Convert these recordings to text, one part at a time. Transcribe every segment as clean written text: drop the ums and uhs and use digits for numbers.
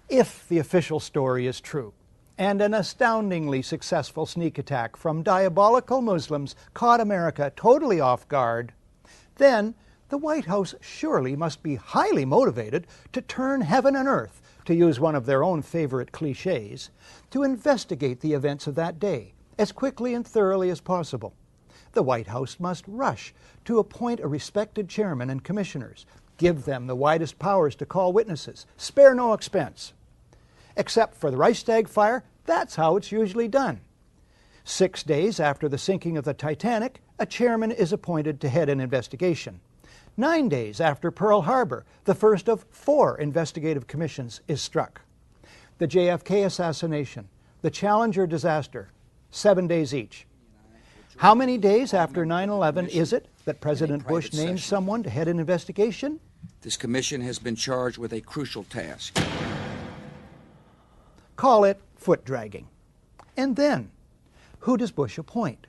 If the official story is true, and an astoundingly successful sneak attack from diabolical Muslims caught America totally off guard, then the White House surely must be highly motivated to turn heaven and earth, to use one of their own favorite cliches, to investigate the events of that day as quickly and thoroughly as possible. The White House must rush to appoint a respected chairman and commissioners, give them the widest powers to call witnesses, spare no expense. Except for the Reichstag fire, that's how it's usually done. 6 days after the sinking of the Titanic, a chairman is appointed to head an investigation. 9 days after Pearl Harbor, the first of 4 investigative commissions is struck. The JFK assassination, the Challenger disaster, 7 days each. How many days after 9/11 is it that President Bush names someone to head an investigation? This commission has been charged with a crucial task. Call it foot dragging. And then, who does Bush appoint?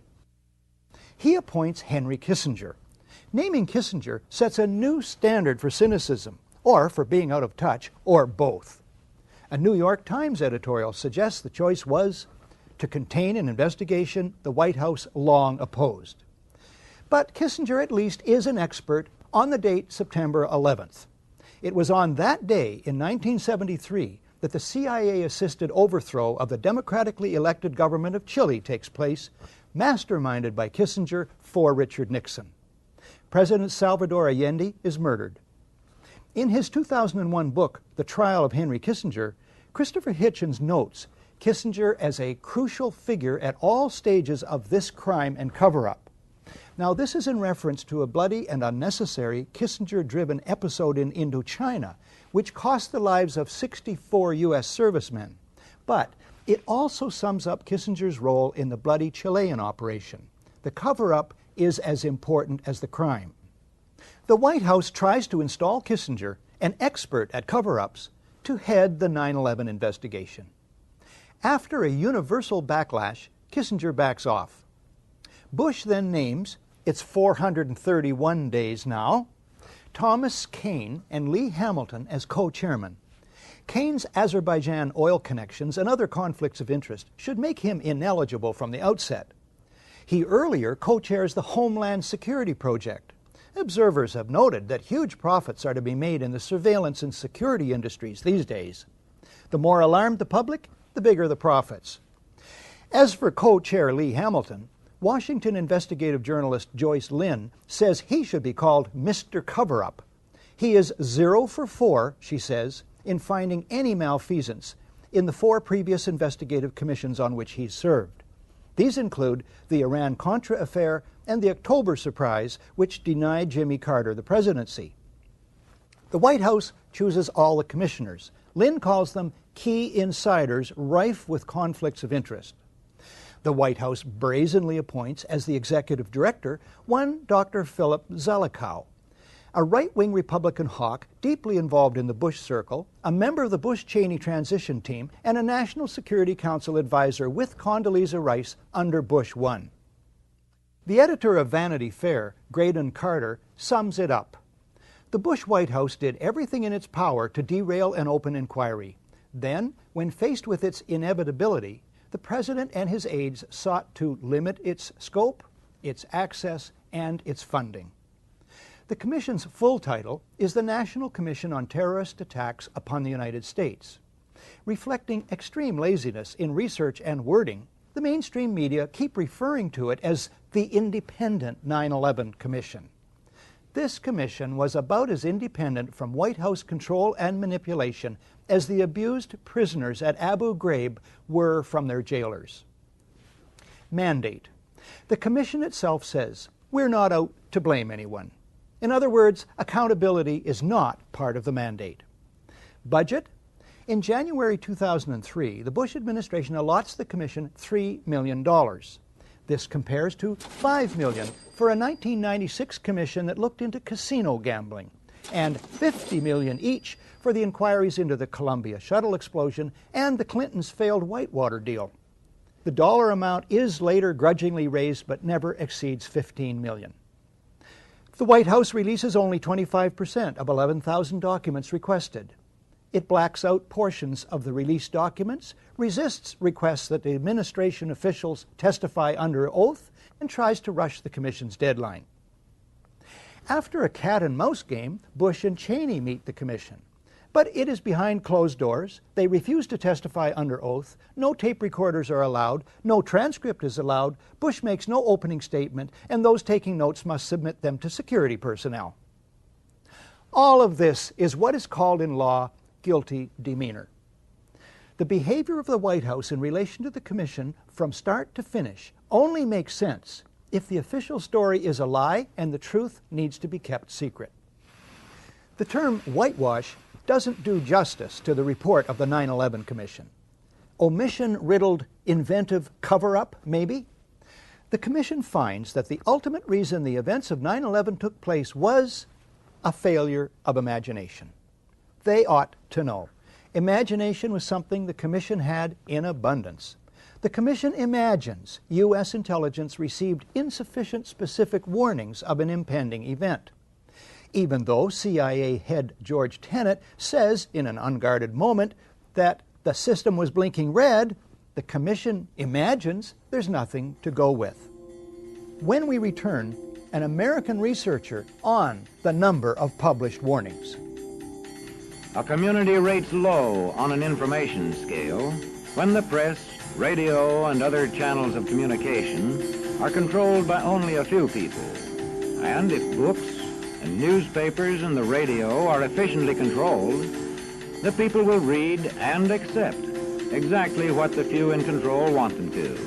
He appoints Henry Kissinger. Naming Kissinger sets a new standard for cynicism, or for being out of touch, or both. A New York Times editorial suggests the choice was to contain an investigation the White House long opposed. But Kissinger at least is an expert on the date September 11th. It was on that day in 1973 that the CIA-assisted overthrow of the democratically elected government of Chile takes place, masterminded by Kissinger for Richard Nixon. President Salvador Allende is murdered. In his 2001 book, The Trial of Henry Kissinger, Christopher Hitchens notes Kissinger as a crucial figure at all stages of this crime and cover-up. Now, this is in reference to a bloody and unnecessary Kissinger-driven episode in Indochina, which cost the lives of 64 U.S. servicemen. But it also sums up Kissinger's role in the bloody Chilean operation. The cover-up is as important as the crime. The White House tries to install Kissinger, an expert at cover-ups, to head the 9/11 investigation. After a universal backlash, Kissinger backs off. Bush then names, it's 431 days now, Thomas Kean and Lee Hamilton as co-chairmen. Kean's Azerbaijan oil connections and other conflicts of interest should make him ineligible from the outset. He earlier co-chairs the Homeland Security Project. Observers have noted that huge profits are to be made in the surveillance and security industries these days. The more alarmed the public, the bigger the profits. As for co-chair Lee Hamilton, Washington investigative journalist Joyce Lynn says he should be called Mr. Cover-Up. He is 0 for 4, she says, in finding any malfeasance in the 4 previous investigative commissions on which he served. These include the Iran-Contra affair and the October surprise, which denied Jimmy Carter the presidency. The White House chooses all the commissioners. Lynn calls them key insiders rife with conflicts of interest. The White House brazenly appoints as the executive director one Dr. Philip Zelikow, a right-wing Republican hawk deeply involved in the Bush circle, a member of the Bush-Cheney transition team, and a National Security Council advisor with Condoleezza Rice under Bush 1. The editor of Vanity Fair, Graydon Carter, sums it up. The Bush White House did everything in its power to derail an open inquiry. Then, when faced with its inevitability, the President and his aides sought to limit its scope, its access, and its funding. The Commission's full title is the National Commission on Terrorist Attacks upon the United States. Reflecting extreme laziness in research and wording, the mainstream media keep referring to it as the Independent 9/11 Commission. This commission was about as independent from White House control and manipulation as the abused prisoners at Abu Ghraib were from their jailers. Mandate. The commission itself says, we're not out to blame anyone. In other words, accountability is not part of the mandate. Budget. In January 2003, the Bush administration allots the commission $3 million. This compares to $5 million for a 1996 commission that looked into casino gambling, and $50 million each for the inquiries into the Columbia shuttle explosion and the Clintons' failed Whitewater deal. The dollar amount is later grudgingly raised but never exceeds $15 million. The White House releases only 25% of 11,000 documents requested. It blacks out portions of the released documents, resists requests that the administration officials testify under oath, and tries to rush the Commission's deadline. After a cat-and-mouse game, Bush and Cheney meet the Commission. But it is behind closed doors. They refuse to testify under oath. No tape recorders are allowed. No transcript is allowed. Bush makes no opening statement, and those taking notes must submit them to security personnel. All of this is what is called in law guilty demeanor. The behavior of the White House in relation to the Commission from start to finish only makes sense if the official story is a lie and the truth needs to be kept secret. The term whitewash doesn't do justice to the report of the 9/11 Commission. Omission-riddled inventive cover-up, maybe? The Commission finds that the ultimate reason the events of 9/11 took place was a failure of imagination. They ought to know. Imagination was something the Commission had in abundance. The Commission imagines U.S. intelligence received insufficient specific warnings of an impending event. Even though CIA head George Tenet says in an unguarded moment that the system was blinking red, the Commission imagines there's nothing to go with. When we return, an American researcher on the number of published warnings. A community rates low on an information scale when the press, radio, and other channels of communication are controlled by only a few people. And if books and newspapers and the radio are efficiently controlled, the people will read and accept exactly what the few in control want them to.